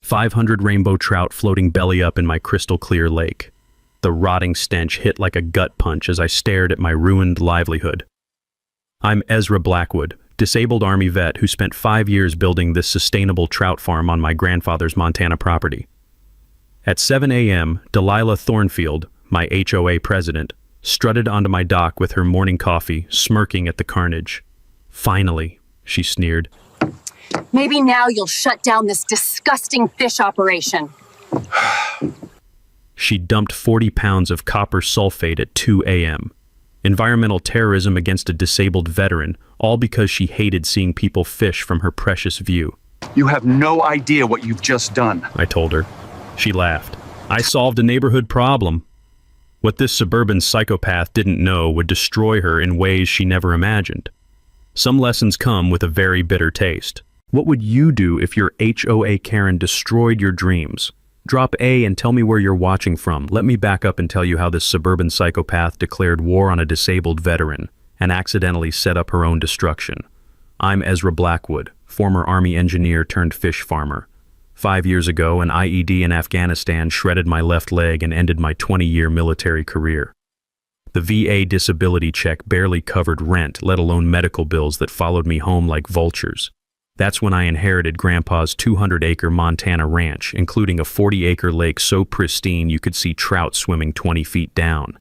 500 rainbow trout floating belly up in my crystal clear lake. The rotting stench hit like a gut punch as I stared at my ruined livelihood. I'm Ezra Blackwood, disabled Army vet who spent 5 years building this sustainable trout farm on my grandfather's Montana property. At 7 a.m., Delilah Thornfield, my HOA president, strutted onto my dock with her morning coffee, smirking at the carnage. "Finally," she sneered. "Maybe now you'll shut down this disgusting fish operation." She dumped 40 pounds of copper sulfate at 2 a.m. Environmental terrorism against a disabled veteran, all because she hated seeing people fish from her precious view. "You have no idea what you've just done," I told her. She laughed. "I solved a neighborhood problem." What this suburban psychopath didn't know would destroy her in ways she never imagined. Some lessons come with a very bitter taste. What would you do if your HOA Karen destroyed your dreams? Drop A and tell me where you're watching from. Let me back up and tell you how this suburban psychopath declared war on a disabled veteran and accidentally set up her own destruction. I'm Ezra Blackwood, former Army engineer turned fish farmer. 5 years ago, an IED in Afghanistan shredded my left leg and ended my 20-year military career. The VA disability check barely covered rent, let alone medical bills that followed me home like vultures. That's when I inherited Grandpa's 200-acre Montana ranch, including a 40-acre lake so pristine you could see trout swimming 20 feet down.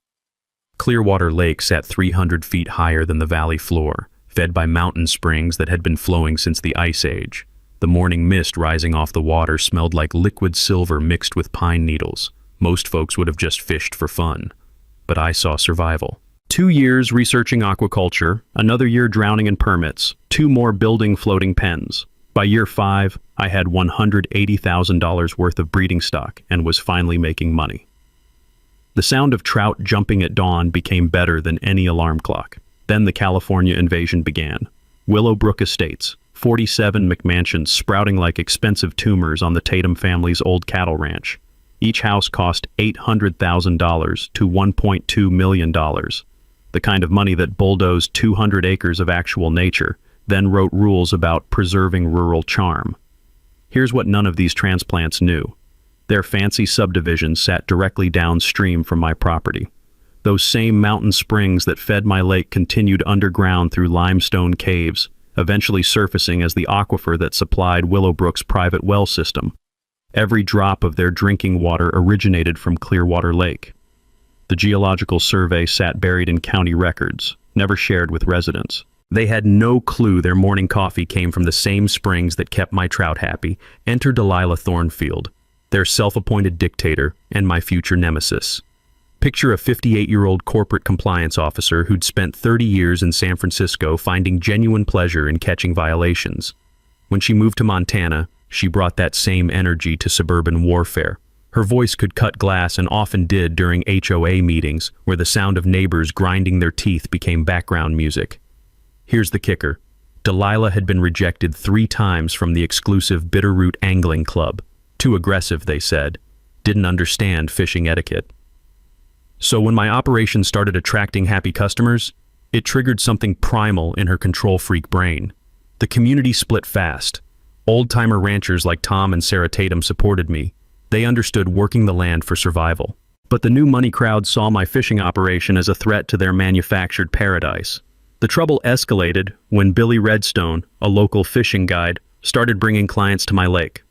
Clearwater Lake sat 300 feet higher than the valley floor, fed by mountain springs that had been flowing since the Ice Age. The morning mist rising off the water smelled like liquid silver mixed with pine needles. Most folks would have just fished for fun. But I saw survival. 2 years researching aquaculture, another year drowning in permits, 2 more building floating pens. By year 5, I had $180,000 worth of breeding stock and was finally making money. The sound of trout jumping at dawn became better than any alarm clock. Then the California invasion began. Willowbrook Estates, 47 McMansions sprouting like expensive tumors on the Tatum family's old cattle ranch. Each house cost $800,000 to $1.2 million. The kind of money that bulldozed 200 acres of actual nature, then wrote rules about preserving rural charm. Here's what none of these transplants knew. Their fancy subdivisions sat directly downstream from my property. Those same mountain springs that fed my lake continued underground through limestone caves, eventually surfacing as the aquifer that supplied Willowbrook's private well system. Every drop of their drinking water originated from Clearwater Lake. The Geological Survey sat buried in county records, never shared with residents. They had no clue their morning coffee came from the same springs that kept my trout happy. Enter Delilah Thornfield, their self-appointed dictator and my future nemesis. Picture a 58-year-old corporate compliance officer who'd spent 30 years in San Francisco finding genuine pleasure in catching violations. When she moved to Montana, she brought that same energy to suburban warfare. Her voice could cut glass and often did during HOA meetings, where the sound of neighbors grinding their teeth became background music. Here's the kicker. Delilah had been rejected 3 times from the exclusive Bitterroot Angling Club. Too aggressive, they said. Didn't understand fishing etiquette. So when my operation started attracting happy customers, it triggered something primal in her control freak brain. The community split fast. Old-timer ranchers like Tom and Sarah Tatum supported me. They understood working the land for survival. But the new money crowd saw my fishing operation as a threat to their manufactured paradise. The trouble escalated when Billy Redstone, a local fishing guide, started bringing clients to my lake.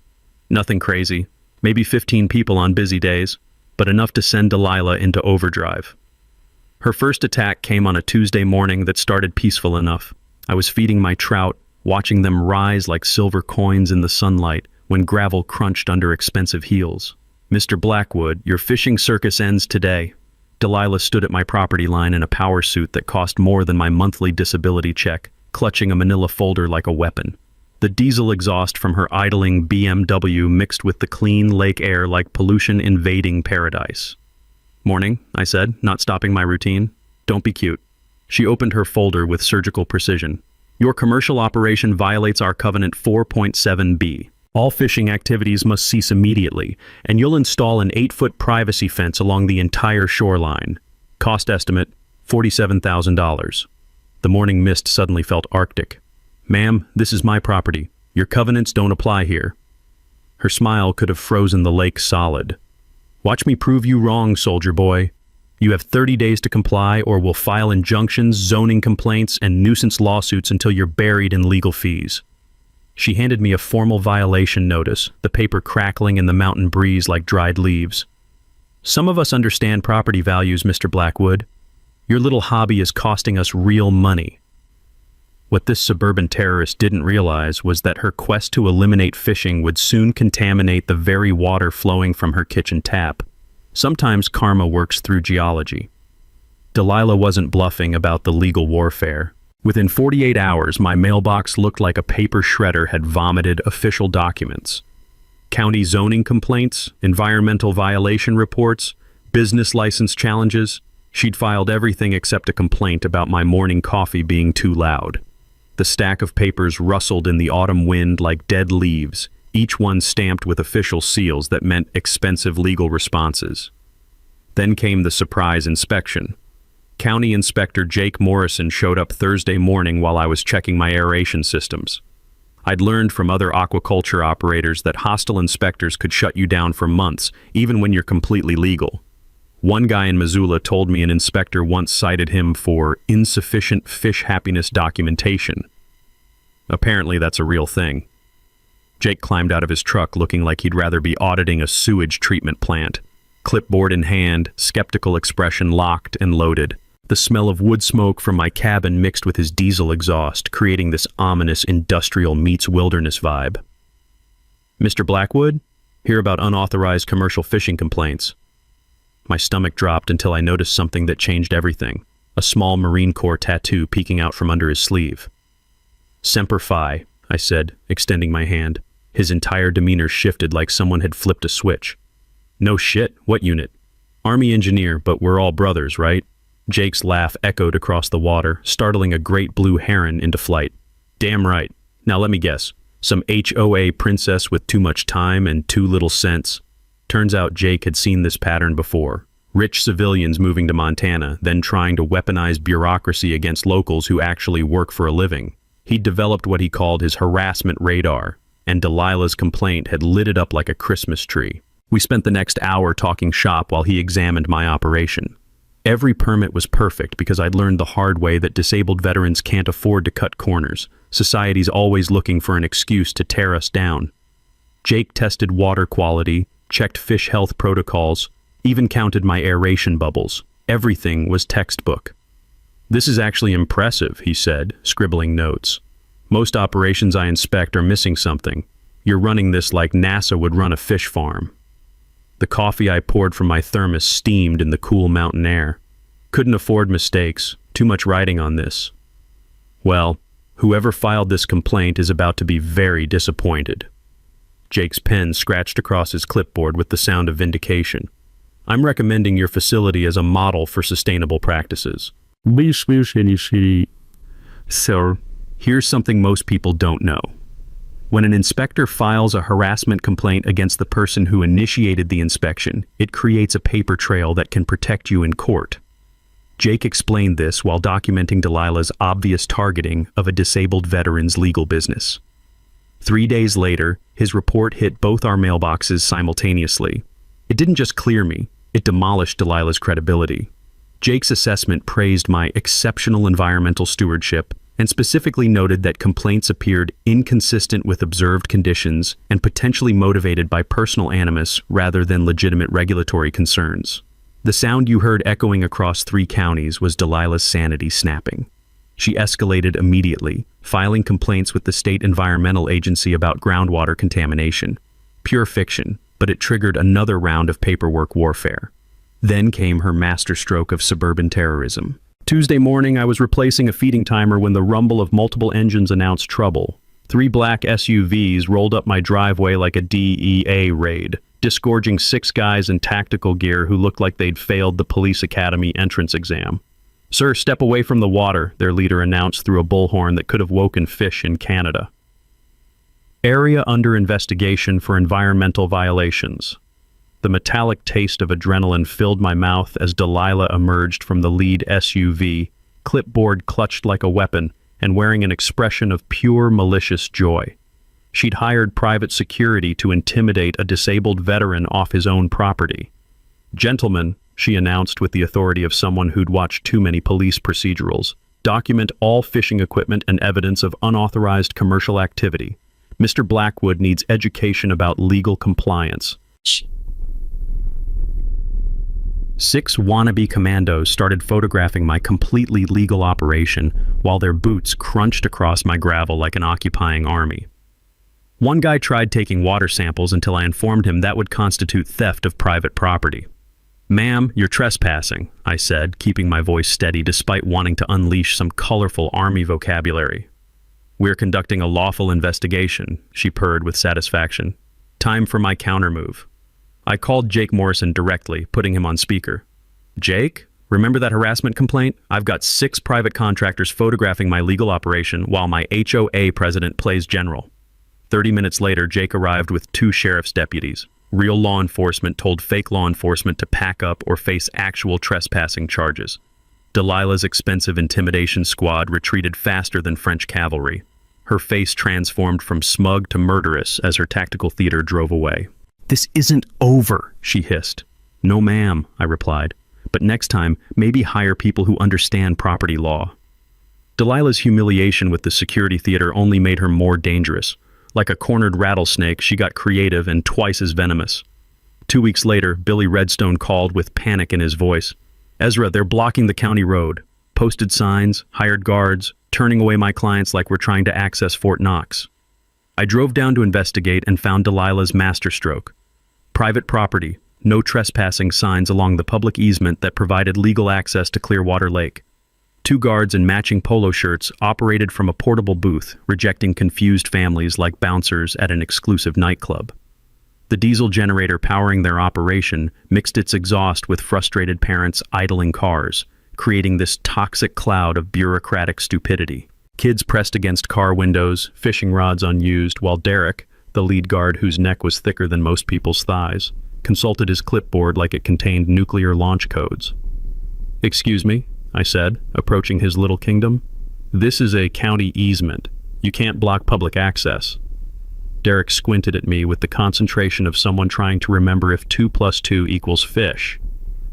Nothing crazy, maybe 15 people on busy days, but enough to send Delilah into overdrive. Her first attack came on a Tuesday morning that started peaceful enough. I was feeding my trout, watching them rise like silver coins in the sunlight when gravel crunched under expensive heels. "Mr. Blackwood, your fishing circus ends today." Delilah stood at my property line in a power suit that cost more than my monthly disability check, clutching a manila folder like a weapon. The diesel exhaust from her idling BMW mixed with the clean lake air like pollution invading paradise. "Morning," I said, not stopping my routine. "Don't be cute." She opened her folder with surgical precision. "Your commercial operation violates our covenant 4.7b. All fishing activities must cease immediately, and you'll install an 8-foot privacy fence along the entire shoreline. Cost estimate, $47,000. The morning mist suddenly felt arctic. "Ma'am, this is my property. Your covenants don't apply here." Her smile could have frozen the lake solid. "Watch me prove you wrong, soldier boy. You have 30 days to comply, or we'll file injunctions, zoning complaints, and nuisance lawsuits until you're buried in legal fees." She handed me a formal violation notice, the paper crackling in the mountain breeze like dried leaves. "Some of us understand property values, Mr. Blackwood. Your little hobby is costing us real money." What this suburban terrorist didn't realize was that her quest to eliminate fishing would soon contaminate the very water flowing from her kitchen tap. Sometimes karma works through geology. Delilah wasn't bluffing about the legal warfare. Within 48 hours, my mailbox looked like a paper shredder had vomited official documents. County zoning complaints, environmental violation reports, business license challenges. She'd filed everything except a complaint about my morning coffee being too loud. The stack of papers rustled in the autumn wind like dead leaves, each one stamped with official seals that meant expensive legal responses. Then came the surprise inspection. County Inspector Jake Morrison showed up Thursday morning while I was checking my aeration systems. I'd learned from other aquaculture operators that hostile inspectors could shut you down for months, even when you're completely legal. One guy in Missoula told me an inspector once cited him for insufficient fish happiness documentation. Apparently that's a real thing. Jake climbed out of his truck looking like he'd rather be auditing a sewage treatment plant. Clipboard in hand, skeptical expression locked and loaded. The smell of wood smoke from my cabin mixed with his diesel exhaust, creating this ominous industrial meets wilderness vibe. "Mr. Blackwood, hear about unauthorized commercial fishing complaints." My stomach dropped until I noticed something that changed everything. A small Marine Corps tattoo peeking out from under his sleeve. "Semper Fi," I said, extending my hand. His entire demeanor shifted like someone had flipped a switch. "No shit, what unit?" "Army engineer, but we're all brothers, right?" Jake's laugh echoed across the water, startling a great blue heron into flight. "Damn right. Now let me guess. Some HOA princess with too much time and too little sense." Turns out Jake had seen this pattern before. Rich civilians moving to Montana, then trying to weaponize bureaucracy against locals who actually work for a living. He'd developed what he called his harassment radar, and Delilah's complaint had lit it up like a Christmas tree. We spent the next hour talking shop while he examined my operation. Every permit was perfect because I'd learned the hard way that disabled veterans can't afford to cut corners. Society's always looking for an excuse to tear us down. Jake tested water quality, checked fish health protocols, even counted my aeration bubbles. Everything was textbook. "This is actually impressive," he said, scribbling notes. "Most operations I inspect are missing something. You're running this like NASA would run a fish farm." The coffee I poured from my thermos steamed in the cool mountain air. Couldn't afford mistakes. Too much writing on this. Well, whoever filed this complaint is about to be very disappointed. Jake's pen scratched across his clipboard with the sound of vindication. "I'm recommending your facility as a model for sustainable practices." Sir, here's something most people don't know. When an inspector files a harassment complaint against the person who initiated the inspection, it creates a paper trail that can protect you in court. Jake explained this while documenting Delilah's obvious targeting of a disabled veteran's legal business. 3 days later, his report hit both our mailboxes simultaneously. It didn't just clear me, it demolished Delilah's credibility. Jake's assessment praised my exceptional environmental stewardship and specifically noted that complaints appeared inconsistent with observed conditions and potentially motivated by personal animus rather than legitimate regulatory concerns. The sound you heard echoing across 3 counties was Delilah's sanity snapping. She escalated immediately, filing complaints with the state environmental agency about groundwater contamination. Pure fiction, but it triggered another round of paperwork warfare. Then came her masterstroke of suburban terrorism. Tuesday morning, I was replacing a feeding timer when the rumble of multiple engines announced trouble. 3 black SUVs rolled up my driveway like a DEA raid, disgorging 6 guys in tactical gear who looked like they'd failed the police academy entrance exam. "Sir, step away from the water," their leader announced through a bullhorn that could have woken fish in Canada. Area under investigation for environmental violations. The metallic taste of adrenaline filled my mouth as Delilah emerged from the lead SUV, clipboard clutched like a weapon, and wearing an expression of pure malicious joy. She'd hired private security to intimidate a disabled veteran off his own property. "Gentlemen," she announced with the authority of someone who'd watched too many police procedurals, "document all fishing equipment and evidence of unauthorized commercial activity. Mr. Blackwood needs education about legal compliance." 6 wannabe commandos started photographing my completely legal operation while their boots crunched across my gravel like an occupying army. One guy tried taking water samples until I informed him that would constitute theft of private property. "Ma'am, you're trespassing," I said, keeping my voice steady despite wanting to unleash some colorful army vocabulary. "We're conducting a lawful investigation," she purred with satisfaction. "Time for my countermove." I called Jake Morrison directly, putting him on speaker. "Jake, remember that harassment complaint? I've got 6 private contractors photographing my legal operation while my HOA president plays general." 30 minutes later, Jake arrived with 2 sheriff's deputies. Real law enforcement told fake law enforcement to pack up or face actual trespassing charges. Delilah's expensive intimidation squad retreated faster than French cavalry. Her face transformed from smug to murderous as her tactical theater drove away. "This isn't over," she hissed. "No, ma'am," I replied. "But next time, maybe hire people who understand property law." Delilah's humiliation with the security theater only made her more dangerous. Like a cornered rattlesnake, she got creative and twice as venomous. 2 weeks later, Billy Redstone called with panic in his voice. "Ezra, they're blocking the county road. Posted signs, hired guards, turning away my clients like we're trying to access Fort Knox." I drove down to investigate and found Delilah's masterstroke. Private property, no trespassing signs along the public easement that provided legal access to Clearwater Lake. 2 guards in matching polo shirts operated from a portable booth, rejecting confused families like bouncers at an exclusive nightclub. The diesel generator powering their operation mixed its exhaust with frustrated parents idling cars, creating this toxic cloud of bureaucratic stupidity. Kids pressed against car windows, fishing rods unused, while Derek, the lead guard whose neck was thicker than most people's thighs, consulted his clipboard like it contained nuclear launch codes. "Excuse me," I said, approaching his little kingdom. "This is a county easement. You can't block public access." Derek squinted at me with the concentration of someone trying to remember if 2 + 2 = fish.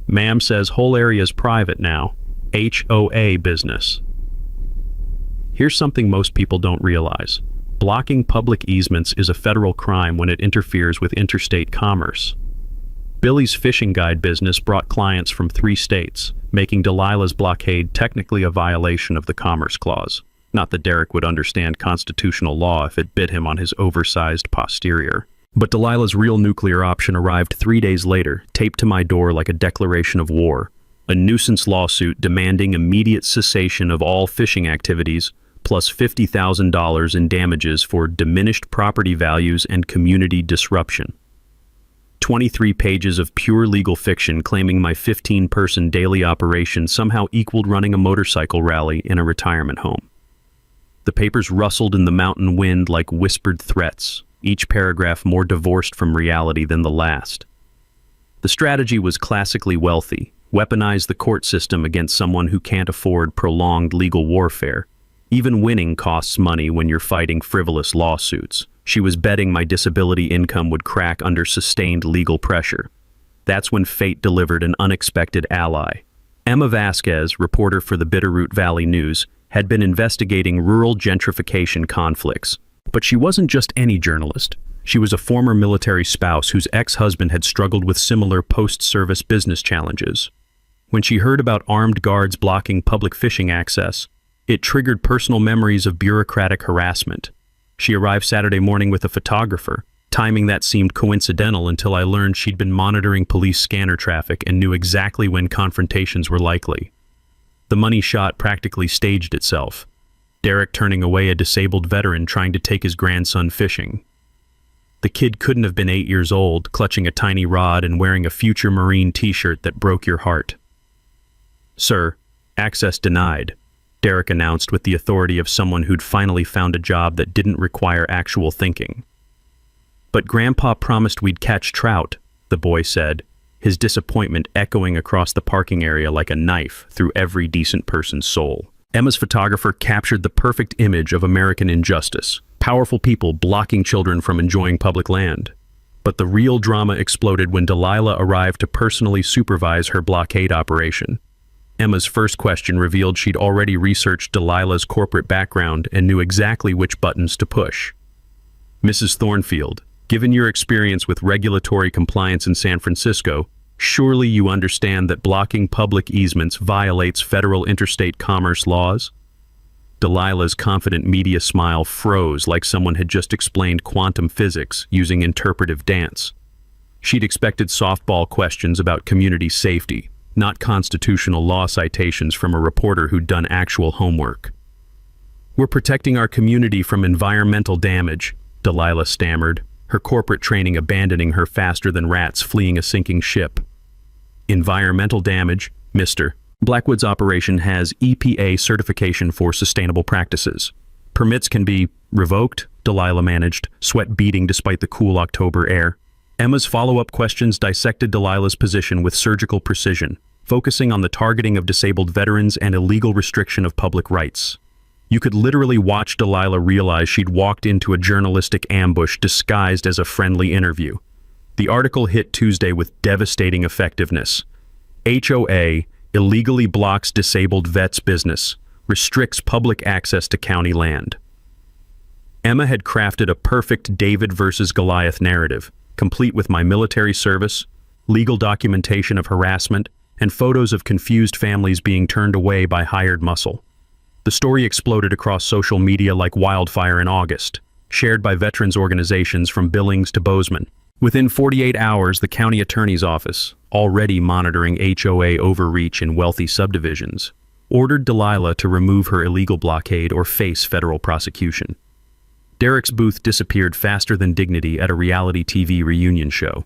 "Ma'am says whole area's private now. HOA business." Here's something most people don't realize. Blocking public easements is a federal crime when it interferes with interstate commerce. Billy's fishing guide business brought clients from 3 states, making Delilah's blockade technically a violation of the Commerce Clause. Not that Derek would understand constitutional law if it bit him on his oversized posterior. But Delilah's real nuclear option arrived 3 days later, taped to my door like a declaration of war. A nuisance lawsuit demanding immediate cessation of all fishing activities, plus $50,000 in damages for diminished property values and community disruption. 23 pages of pure legal fiction claiming my 15-person daily operation somehow equaled running a motorcycle rally in a retirement home. The papers rustled in the mountain wind like whispered threats, each paragraph more divorced from reality than the last. The strategy was classically wealthy: weaponize the court system against someone who can't afford prolonged legal warfare. Even winning costs money when you're fighting frivolous lawsuits. She was betting my disability income would crack under sustained legal pressure. That's when fate delivered an unexpected ally. Emma Vasquez, reporter for the Bitterroot Valley News, had been investigating rural gentrification conflicts. But she wasn't just any journalist. She was a former military spouse whose ex-husband had struggled with similar post-service business challenges. When she heard about armed guards blocking public fishing access, it triggered personal memories of bureaucratic harassment. She arrived Saturday morning with a photographer. Timing that seemed coincidental until I learned she'd been monitoring police scanner traffic and knew exactly when confrontations were likely. The money shot practically staged itself. Derek turning away a disabled veteran trying to take his grandson fishing. The kid couldn't have been 8 years old, clutching a tiny rod and wearing a Future Marine t-shirt that broke your heart. "Sir, access denied," Derek announced with the authority of someone who'd finally found a job that didn't require actual thinking. "But Grandpa promised we'd catch trout," the boy said, his disappointment echoing across the parking area like a knife through every decent person's soul. Emma's photographer captured the perfect image of American injustice. Powerful people blocking children from enjoying public land. But the real drama exploded when Delilah arrived to personally supervise her blockade operation. Emma's first question revealed she'd already researched Delilah's corporate background and knew exactly which buttons to push. Mrs. Thornfield, given your experience with regulatory compliance in San Francisco, surely you understand that blocking public easements violates federal interstate commerce laws? Delilah's confident media smile froze like someone had just explained quantum physics using interpretive dance. She'd expected softball questions about community safety, not constitutional law citations from a reporter who'd done actual homework. "We're protecting our community from environmental damage," Delilah stammered, her corporate training abandoning her faster than rats fleeing a sinking ship. "Environmental damage, Mr. Blackwood's operation has EPA certification for sustainable practices. Permits can be revoked," Delilah managed, sweat beading despite the cool October air. Emma's follow-up questions dissected Delilah's position with surgical precision, focusing on the targeting of disabled veterans and illegal restriction of public rights. You could literally watch Delilah realize she'd walked into a journalistic ambush disguised as a friendly interview. The article hit Tuesday with devastating effectiveness. HOA illegally blocks disabled vets' business, restricts public access to county land. Emma had crafted a perfect David versus Goliath narrative, complete with my military service, legal documentation of harassment, and photos of confused families being turned away by hired muscle. The story exploded across social media like wildfire in August, shared by veterans organizations from Billings to Bozeman. Within 48 hours, the county attorney's office, already monitoring HOA overreach in wealthy subdivisions, ordered Delilah to remove her illegal blockade or face federal prosecution. Derek's booth disappeared faster than dignity at a reality TV reunion show.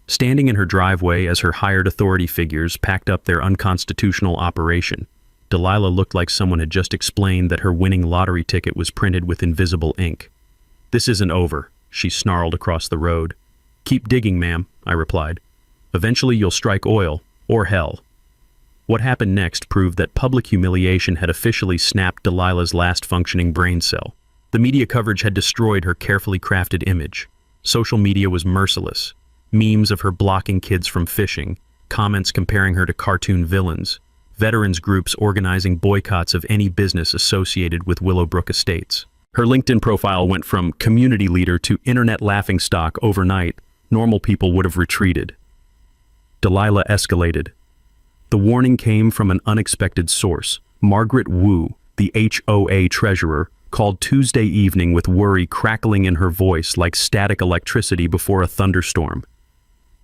Standing in her driveway as her hired authority figures packed up their unconstitutional operation, Delilah looked like someone had just explained that her winning lottery ticket was printed with invisible ink. "This isn't over," she snarled across the road. "Keep digging, ma'am," I replied. "Eventually you'll strike oil, or hell." What happened next proved that public humiliation had officially snapped Delilah's last functioning brain cell. The media coverage had destroyed her carefully crafted image. Social media was merciless. Memes of her blocking kids from fishing, comments comparing her to cartoon villains, veterans groups organizing boycotts of any business associated with Willowbrook Estates. Her LinkedIn profile went from community leader to internet laughingstock overnight. Normal people would have retreated. Delilah escalated. The warning came from an unexpected source. Margaret Wu, the HOA treasurer, called Tuesday evening with worry crackling in her voice like static electricity before a thunderstorm.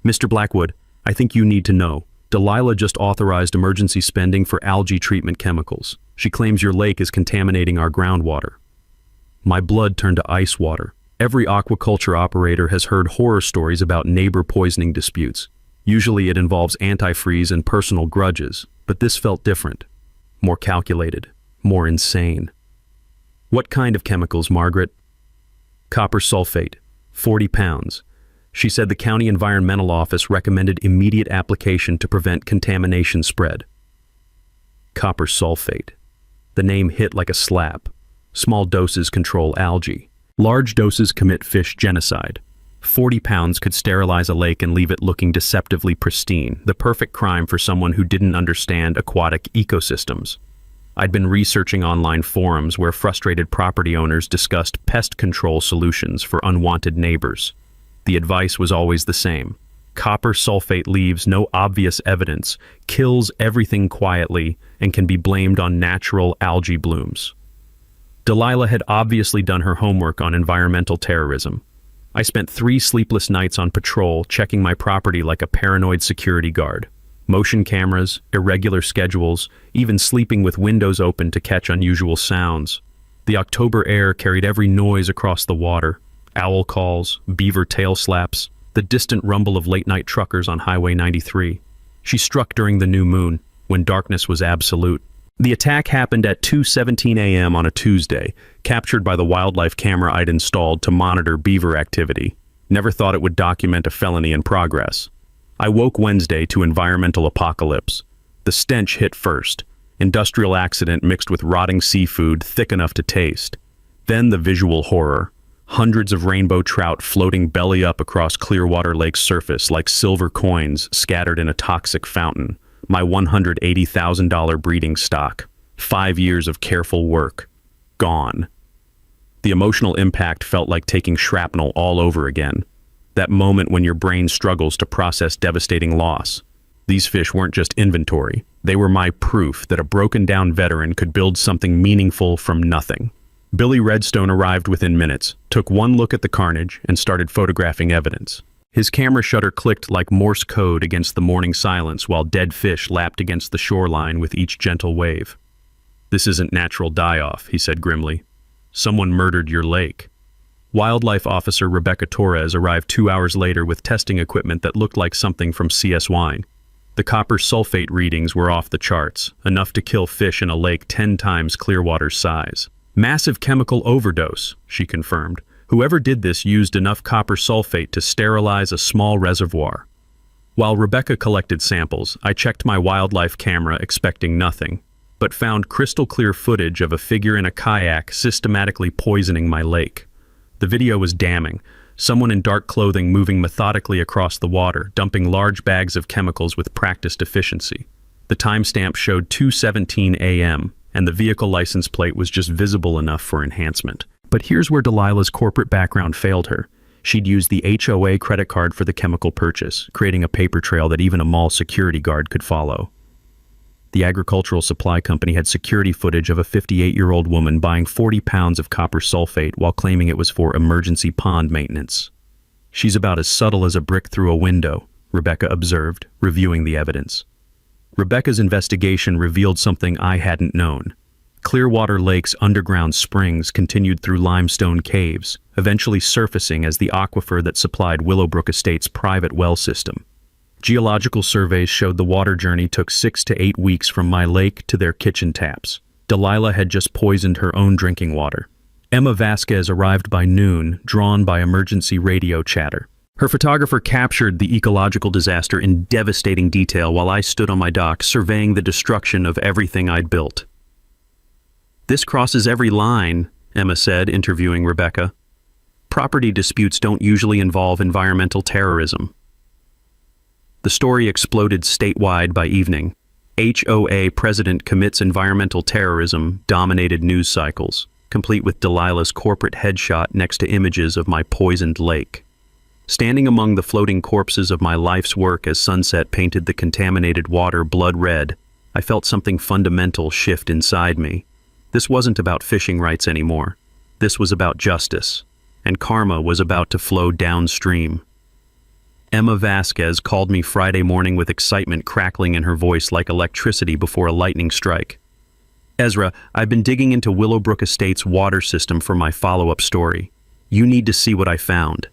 "Mr. Blackwood, I think you need to know. Delilah just authorized emergency spending for algae treatment chemicals. She claims your lake is contaminating our groundwater." My blood turned to ice water. Every aquaculture operator has heard horror stories about neighbor poisoning disputes. Usually it involves antifreeze and personal grudges, but this felt different. More calculated, more insane. "What kind of chemicals, Margaret?" "Copper sulfate, 40 pounds. She said the county environmental office recommended immediate application to prevent contamination spread." Copper sulfate. The name hit like a slap. Small doses control algae. Large doses commit fish genocide. 40 pounds could sterilize a lake and leave it looking deceptively pristine, the perfect crime for someone who didn't understand aquatic ecosystems. I'd been researching online forums where frustrated property owners discussed pest control solutions for unwanted neighbors. The advice was always the same. Copper sulfate leaves no obvious evidence, kills everything quietly, and can be blamed on natural algae blooms. Delilah had obviously done her homework on environmental terrorism. I spent 3 sleepless nights on patrol, checking my property like a paranoid security guard. Motion cameras, irregular schedules, even sleeping with windows open to catch unusual sounds. The October air carried every noise across the water. Owl calls, beaver tail slaps, the distant rumble of late-night truckers on Highway 93. She struck during the new moon, when darkness was absolute. The attack happened at 2:17 a.m. on a Tuesday, captured by the wildlife camera I'd installed to monitor beaver activity. Never thought it would document a felony in progress. I woke Wednesday to environmental apocalypse. The stench hit first. Industrial accident mixed with rotting seafood thick enough to taste. Then the visual horror. Hundreds of rainbow trout floating belly up across Clearwater Lake's surface like silver coins scattered in a toxic fountain. My $180,000 breeding stock. 5 years of careful work. Gone. The emotional impact felt like taking shrapnel all over again. That moment when your brain struggles to process devastating loss. These fish weren't just inventory. They were my proof that a broken-down veteran could build something meaningful from nothing. Billy Redstone arrived within minutes, took one look at the carnage, and started photographing evidence. His camera shutter clicked like Morse code against the morning silence while dead fish lapped against the shoreline with each gentle wave. "This isn't natural die-off," he said grimly. "Someone murdered your lake." Wildlife Officer Rebecca Torres arrived 2 hours later with testing equipment that looked like something from CS Wine. The copper sulfate readings were off the charts, enough to kill fish in a lake 10 times Clearwater's size. "Massive chemical overdose," she confirmed. "Whoever did this used enough copper sulfate to sterilize a small reservoir." While Rebecca collected samples, I checked my wildlife camera expecting nothing, but found crystal clear footage of a figure in a kayak systematically poisoning my lake. The video was damning. Someone in dark clothing moving methodically across the water, dumping large bags of chemicals with practiced efficiency. The timestamp showed 2:17 a.m., and the vehicle license plate was just visible enough for enhancement. But here's where Delilah's corporate background failed her. She'd used the HOA credit card for the chemical purchase, creating a paper trail that even a mall security guard could follow. The agricultural supply company had security footage of a 58-year-old woman buying 40 pounds of copper sulfate while claiming it was for emergency pond maintenance. "She's about as subtle as a brick through a window," Rebecca observed, reviewing the evidence. Rebecca's investigation revealed something I hadn't known. Clearwater Lake's underground springs continued through limestone caves, eventually surfacing as the aquifer that supplied Willowbrook Estate's private well system. Geological surveys showed the water journey took 6 to 8 weeks from my lake to their kitchen taps. Delilah had just poisoned her own drinking water. Emma Vasquez arrived by noon, drawn by emergency radio chatter. Her photographer captured the ecological disaster in devastating detail while I stood on my dock surveying the destruction of everything I'd built. "This crosses every line," Emma said, interviewing Rebecca. "Property disputes don't usually involve environmental terrorism." The story exploded statewide by evening. HOA president commits environmental terrorism dominated news cycles, complete with Delilah's corporate headshot next to images of my poisoned lake. Standing among the floating corpses of my life's work as sunset painted the contaminated water blood red, I felt something fundamental shift inside me. This wasn't about fishing rights anymore. This was about justice, and karma was about to flow downstream. Emma Vasquez called me Friday morning with excitement crackling in her voice like electricity before a lightning strike. "Ezra, I've been digging into Willowbrook Estate's water system for my follow-up story. You need to see what I found."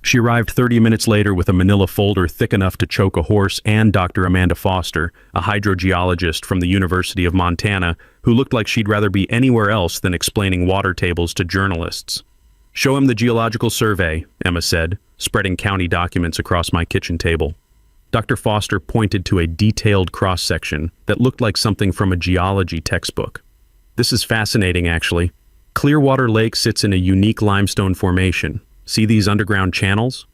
She arrived 30 minutes later with a manila folder thick enough to choke a horse and Dr. Amanda Foster, a hydrogeologist from the University of Montana, who looked like she'd rather be anywhere else than explaining water tables to journalists. "Show him the geological survey," Emma said, spreading county documents across my kitchen table. Dr. Foster pointed to a detailed cross-section that looked like something from a geology textbook. "This is fascinating, actually. Clearwater Lake sits in a unique limestone formation. See these underground channels?"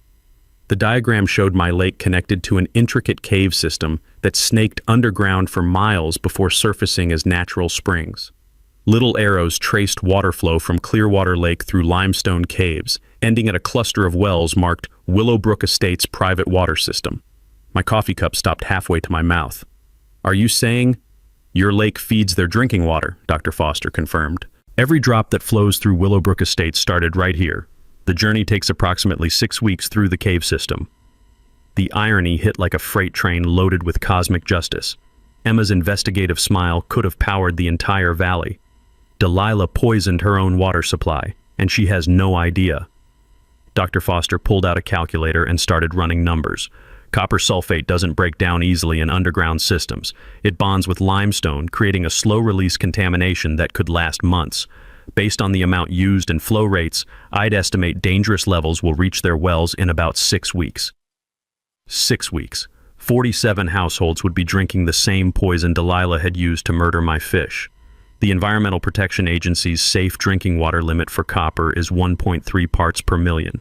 The diagram showed my lake connected to an intricate cave system that snaked underground for miles before surfacing as natural springs. Little arrows traced water flow from Clearwater Lake through limestone caves, ending at a cluster of wells marked Willowbrook Estate's private water system. My coffee cup stopped halfway to my mouth. "Are you saying your lake feeds their drinking water?" Dr. Foster confirmed. "Every drop that flows through Willowbrook Estate started right here. The journey takes approximately 6 weeks through the cave system." The irony hit like a freight train loaded with cosmic justice. Emma's investigative smile could have powered the entire valley. Delilah poisoned her own water supply, and she has no idea. Dr. Foster pulled out a calculator and started running numbers. Copper sulfate doesn't break down easily in underground systems. It bonds with limestone, creating a slow-release contamination that could last months. Based on the amount used and flow rates, I'd estimate dangerous levels will reach their wells in about 6 weeks. 6 weeks. 47 households would be drinking the same poison Delilah had used to murder my fish. The Environmental Protection Agency's safe drinking water limit for copper is 1.3 parts per million.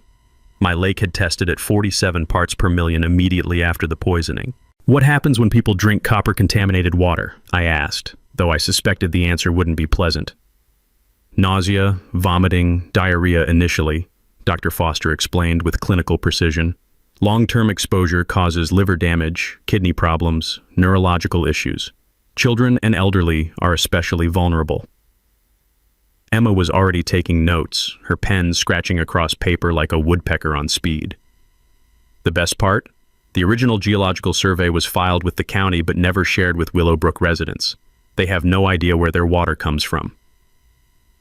My lake had tested at 47 parts per million immediately after the poisoning. What happens when people drink copper-contaminated water? I asked, though I suspected the answer wouldn't be pleasant. Nausea, vomiting, diarrhea initially, Dr. Foster explained with clinical precision. Long-term exposure causes liver damage, kidney problems, neurological issues. Children and elderly are especially vulnerable. Emma was already taking notes, her pen scratching across paper like a woodpecker on speed. The best part? The original geological survey was filed with the county but never shared with Willowbrook residents. They have no idea where their water comes from.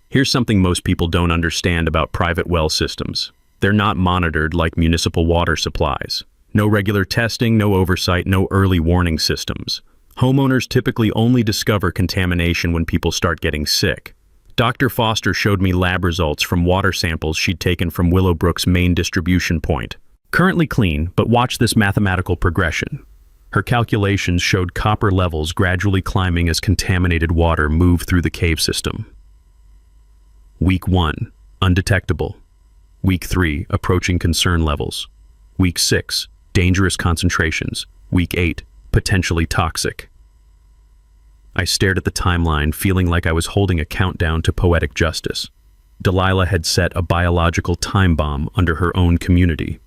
Here's something most people don't understand about private well systems. They're not monitored like municipal water supplies. No regular testing, no oversight, no early warning systems. Homeowners typically only discover contamination when people start getting sick. Dr. Foster showed me lab results from water samples she'd taken from Willowbrook's main distribution point. Currently clean, but watch this mathematical progression. Her calculations showed copper levels gradually climbing as contaminated water moved through the cave system. Week 1, undetectable. Week 3, approaching concern levels. Week 6, dangerous concentrations. Week 8, potentially toxic. I stared at the timeline, feeling like I was holding a countdown to poetic justice. Delilah had set a biological time bomb under her own community.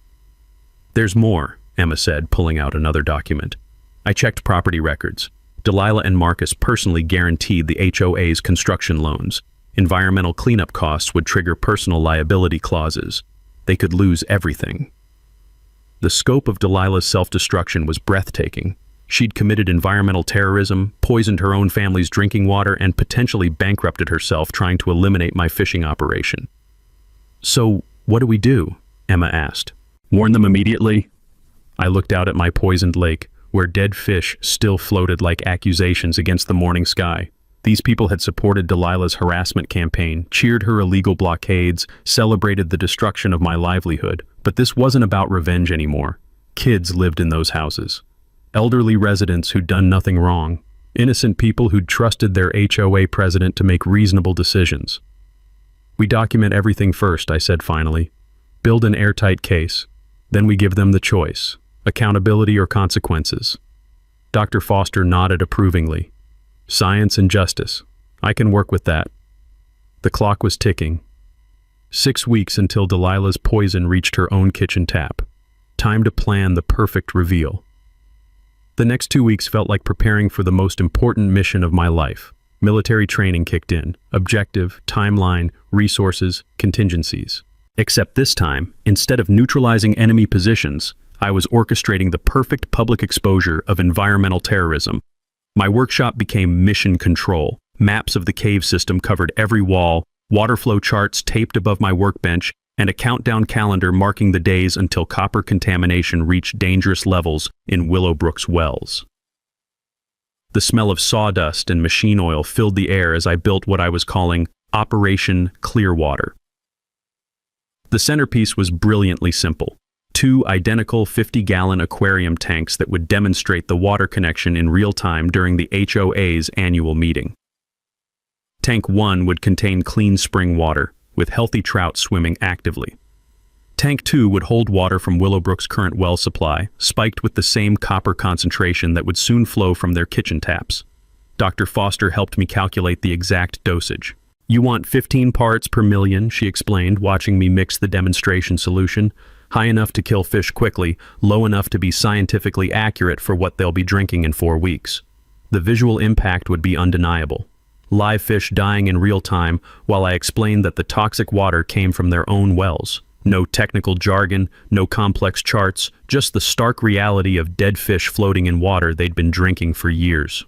There's more, Emma said, pulling out another document. I checked property records. Delilah and Marcus personally guaranteed the HOA's construction loans. Environmental cleanup costs would trigger personal liability clauses. They could lose everything. The scope of Delilah's self-destruction was breathtaking. She'd committed environmental terrorism, poisoned her own family's drinking water, and potentially bankrupted herself trying to eliminate my fishing operation. So, what do we do? Emma asked. Warn them immediately? I looked out at my poisoned lake, where dead fish still floated like accusations against the morning sky. These people had supported Delilah's harassment campaign, cheered her illegal blockades, celebrated the destruction of my livelihood. But this wasn't about revenge anymore. Kids lived in those houses. Elderly residents who'd done nothing wrong. Innocent people who'd trusted their HOA president to make reasonable decisions. We document everything first, I said finally. Build an airtight case. Then we give them the choice. Accountability or consequences. Dr. Foster nodded approvingly. Science and justice. I can work with that. The clock was ticking. 6 weeks until Delilah's poison reached her own kitchen tap. Time to plan the perfect reveal. The next 2 weeks felt like preparing for the most important mission of my life. Military training kicked in. Objective, timeline, resources, contingencies. Except this time, instead of neutralizing enemy positions, I was orchestrating the perfect public exposure of environmental terrorism. My workshop became mission control. Maps of the cave system covered every wall, water flow charts taped above my workbench, and a countdown calendar marking the days until copper contamination reached dangerous levels in Willowbrook's wells. The smell of sawdust and machine oil filled the air as I built what I was calling Operation Clearwater. The centerpiece was brilliantly simple. 2 identical 50-gallon aquarium tanks that would demonstrate the water connection in real time during the HOA's annual meeting. Tank 1 would contain clean spring water, with healthy trout swimming actively. Tank 2 would hold water from Willowbrook's current well supply, spiked with the same copper concentration that would soon flow from their kitchen taps. Dr. Foster helped me calculate the exact dosage. You want 15 parts per million, she explained, watching me mix the demonstration solution. High enough to kill fish quickly, low enough to be scientifically accurate for what they'll be drinking in 4 weeks. The visual impact would be undeniable. Live fish dying in real time while I explained that the toxic water came from their own wells. No technical jargon, no complex charts, just the stark reality of dead fish floating in water they'd been drinking for years.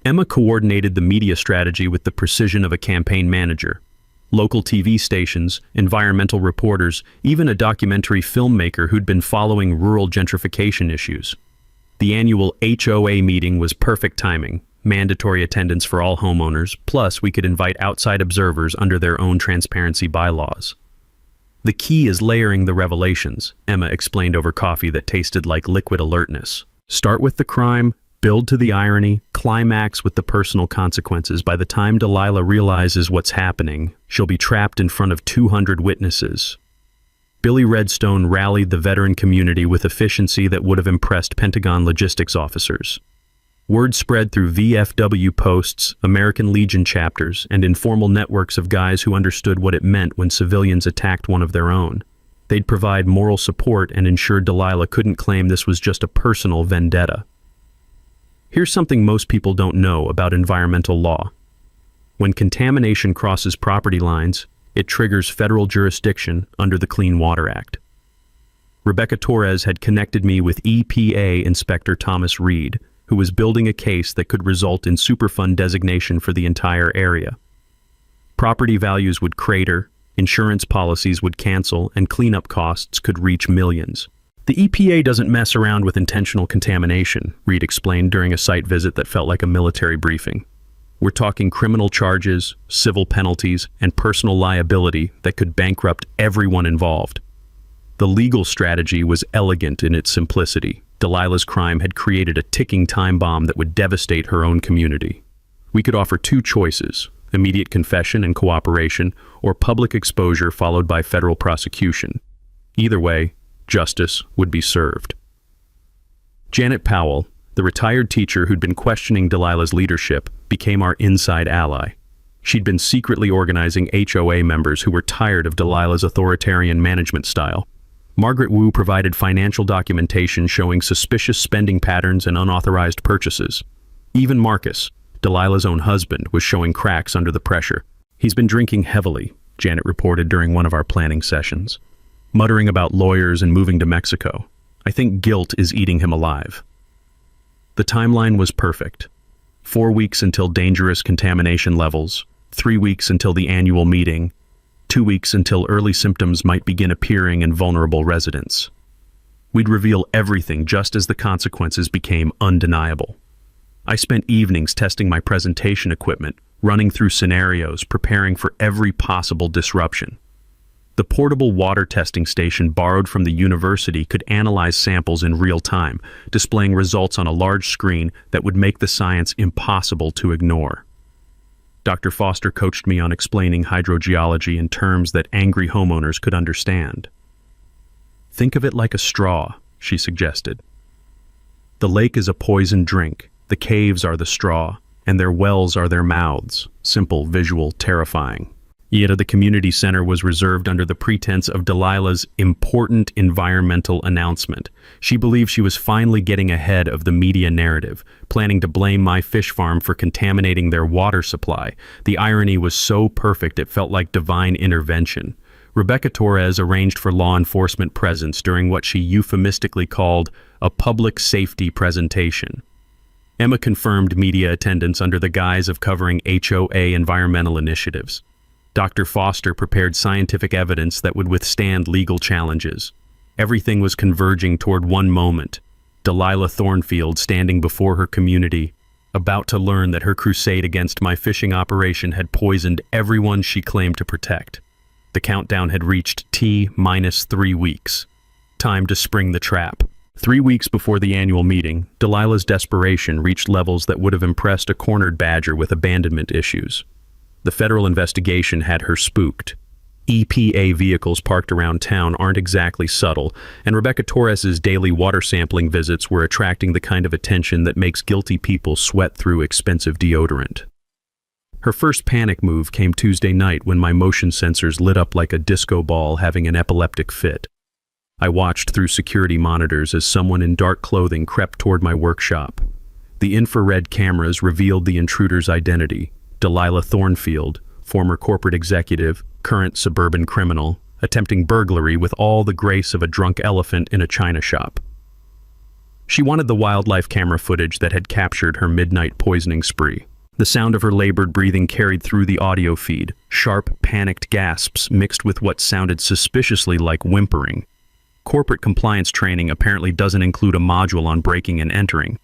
Emma coordinated the media strategy with the precision of a campaign manager. Local TV stations, environmental reporters, even a documentary filmmaker who'd been following rural gentrification issues. The annual HOA meeting was perfect timing. Mandatory attendance for all homeowners, plus we could invite outside observers under their own transparency bylaws. The key is layering the revelations, Emma explained over coffee that tasted like liquid alertness. Start with the crime, build to the irony, climax with the personal consequences. By the time Delilah realizes what's happening, she'll be trapped in front of 200 witnesses. Billy Redstone rallied the veteran community with efficiency that would have impressed Pentagon logistics officers. Word spread through VFW posts, American Legion chapters, and informal networks of guys who understood what it meant when civilians attacked one of their own. They'd provide moral support and ensure Delilah couldn't claim this was just a personal vendetta. Here's something most people don't know about environmental law. When contamination crosses property lines, it triggers federal jurisdiction under the Clean Water Act. Rebecca Torres had connected me with EPA Inspector Thomas Reed, who was building a case that could result in Superfund designation for the entire area. Property values would crater, insurance policies would cancel, and cleanup costs could reach millions. The EPA doesn't mess around with intentional contamination, Reed explained during a site visit that felt like a military briefing. We're talking criminal charges, civil penalties, and personal liability that could bankrupt everyone involved. The legal strategy was elegant in its simplicity. Delilah's crime had created a ticking time bomb that would devastate her own community. We could offer two choices: immediate confession and cooperation, or public exposure followed by federal prosecution. Either way, justice would be served. Janet Powell, the retired teacher who'd been questioning Delilah's leadership, became our inside ally. She'd been secretly organizing HOA members who were tired of Delilah's authoritarian management style. Margaret Wu provided financial documentation showing suspicious spending patterns and unauthorized purchases. Even Marcus, Delilah's own husband, was showing cracks under the pressure. He's been drinking heavily, Janet reported during one of our planning sessions, muttering about lawyers and moving to Mexico. I think guilt is eating him alive. The timeline was perfect. 4 weeks until dangerous contamination levels, 3 weeks until the annual meeting, 2 weeks until early symptoms might begin appearing in vulnerable residents. We'd reveal everything just as the consequences became undeniable. I spent evenings testing my presentation equipment, running through scenarios, preparing for every possible disruption. The portable water testing station borrowed from the university could analyze samples in real time, displaying results on a large screen that would make the science impossible to ignore. Dr. Foster coached me on explaining hydrogeology in terms that angry homeowners could understand. Think of it like a straw, she suggested. The lake is a poisoned drink, the caves are the straw, and their wells are their mouths. Simple, visual, terrifying. Yet the community center was reserved under the pretense of Delilah's important environmental announcement. She believed she was finally getting ahead of the media narrative, planning to blame my fish farm for contaminating their water supply. The irony was so perfect it felt like divine intervention. Rebecca Torres arranged for law enforcement presence during what she euphemistically called a public safety presentation. Emma confirmed media attendance under the guise of covering HOA environmental initiatives. Dr. Foster prepared scientific evidence that would withstand legal challenges. Everything was converging toward one moment: Delilah Thornfield standing before her community, about to learn that her crusade against my fishing operation had poisoned everyone she claimed to protect. The countdown had reached T-3 weeks. Time to spring the trap. 3 weeks before the annual meeting, Delilah's desperation reached levels that would have impressed a cornered badger with abandonment issues. The federal investigation had her spooked. EPA vehicles parked around town aren't exactly subtle, and Rebecca Torres's daily water sampling visits were attracting the kind of attention that makes guilty people sweat through expensive deodorant. Her first panic move came Tuesday night when my motion sensors lit up like a disco ball having an epileptic fit. I watched through security monitors as someone in dark clothing crept toward my workshop. The infrared cameras revealed the intruder's identity: Delilah Thornfield, former corporate executive, current suburban criminal, attempting burglary with all the grace of a drunk elephant in a china shop. She wanted the wildlife camera footage that had captured her midnight poisoning spree. The sound of her labored breathing carried through the audio feed, sharp, panicked gasps mixed with what sounded suspiciously like whimpering. Corporate compliance training apparently doesn't include a module on breaking and entering.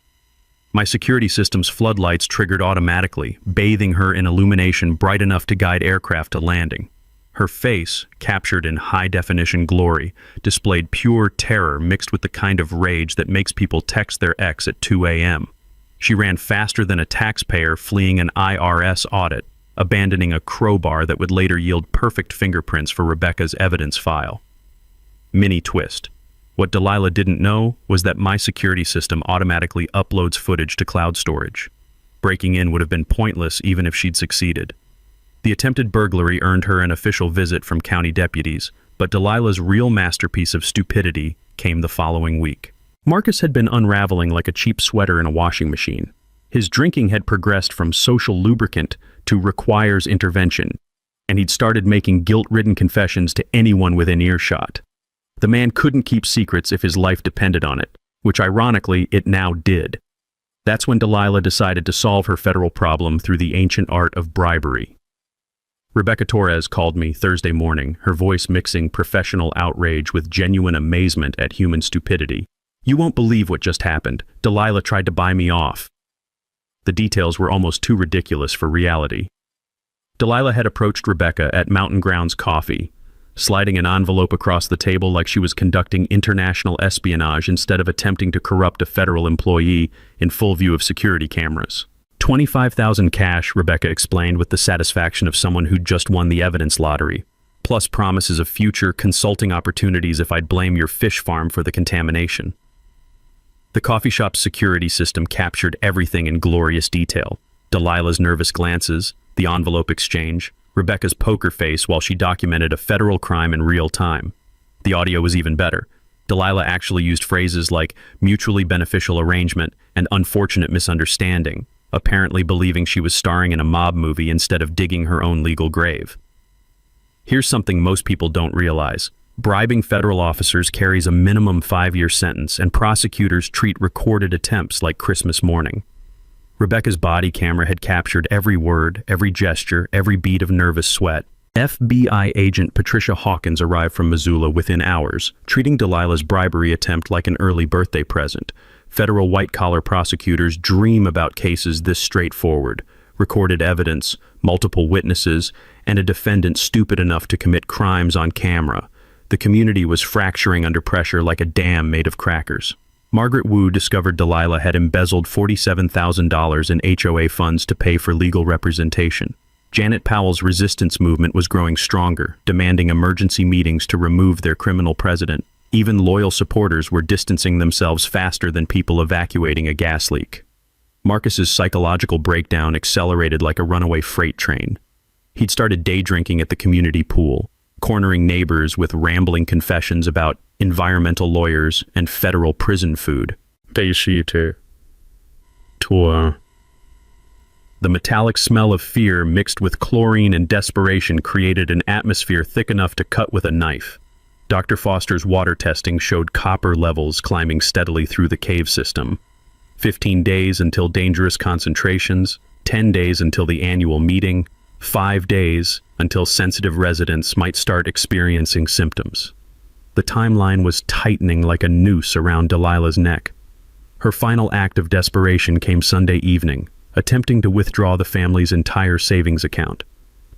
My security system's floodlights triggered automatically, bathing her in illumination bright enough to guide aircraft to landing. Her face, captured in high-definition glory, displayed pure terror mixed with the kind of rage that makes people text their ex at 2 a.m. She ran faster than a taxpayer fleeing an IRS audit, abandoning a crowbar that would later yield perfect fingerprints for Rebecca's evidence file. Mini twist. What Delilah didn't know was that my security system automatically uploads footage to cloud storage. Breaking in would have been pointless even if she'd succeeded. The attempted burglary earned her an official visit from county deputies, but Delilah's real masterpiece of stupidity came the following week. Marcus had been unraveling like a cheap sweater in a washing machine. His drinking had progressed from social lubricant to requires intervention, and he'd started making guilt-ridden confessions to anyone within earshot. The man couldn't keep secrets if his life depended on it, which ironically it now did. That's when Delilah decided to solve her federal problem through the ancient art of bribery. Rebecca Torres called me Thursday morning, her voice mixing professional outrage with genuine amazement at human stupidity. "You won't believe what just happened. Delilah tried to buy me off." The details were almost too ridiculous for reality. Delilah had approached Rebecca at Mountain Grounds Coffee, sliding an envelope across the table like she was conducting international espionage instead of attempting to corrupt a federal employee in full view of security cameras. $25,000 cash, Rebecca explained with the satisfaction of someone who'd just won the evidence lottery, plus promises of future consulting opportunities if I'd blame your fish farm for the contamination. The coffee shop's security system captured everything in glorious detail. Delilah's nervous glances, the envelope exchange, Rebecca's poker face while she documented a federal crime in real time. The audio was even better. Delilah actually used phrases like mutually beneficial arrangement and unfortunate misunderstanding, apparently believing she was starring in a mob movie instead of digging her own legal grave. Here's something most people don't realize. Bribing federal officers carries a minimum 5-year sentence, and prosecutors treat recorded attempts like Christmas morning. Rebecca's body camera had captured every word, every gesture, every beat of nervous sweat. FBI agent Patricia Hawkins arrived from Missoula within hours, treating Delilah's bribery attempt like an early birthday present. Federal white-collar prosecutors dream about cases this straightforward: recorded evidence, multiple witnesses, and a defendant stupid enough to commit crimes on camera. The community was fracturing under pressure like a dam made of crackers. Margaret Wu discovered Delilah had embezzled $47,000 in HOA funds to pay for legal representation. Janet Powell's resistance movement was growing stronger, demanding emergency meetings to remove their criminal president. Even loyal supporters were distancing themselves faster than people evacuating a gas leak. Marcus's psychological breakdown accelerated like a runaway freight train. He'd started day drinking at the community pool, cornering neighbors with rambling confessions about environmental lawyers and federal prison food. The metallic smell of fear mixed with chlorine and desperation created an atmosphere thick enough to cut with a knife. Dr. Foster's water testing showed copper levels climbing steadily through the cave system. 15 days until dangerous concentrations, 10 days until the annual meeting, 5 days until sensitive residents might start experiencing symptoms. The timeline was tightening like a noose around Delilah's neck. Her final act of desperation came Sunday evening, attempting to withdraw the family's entire savings account.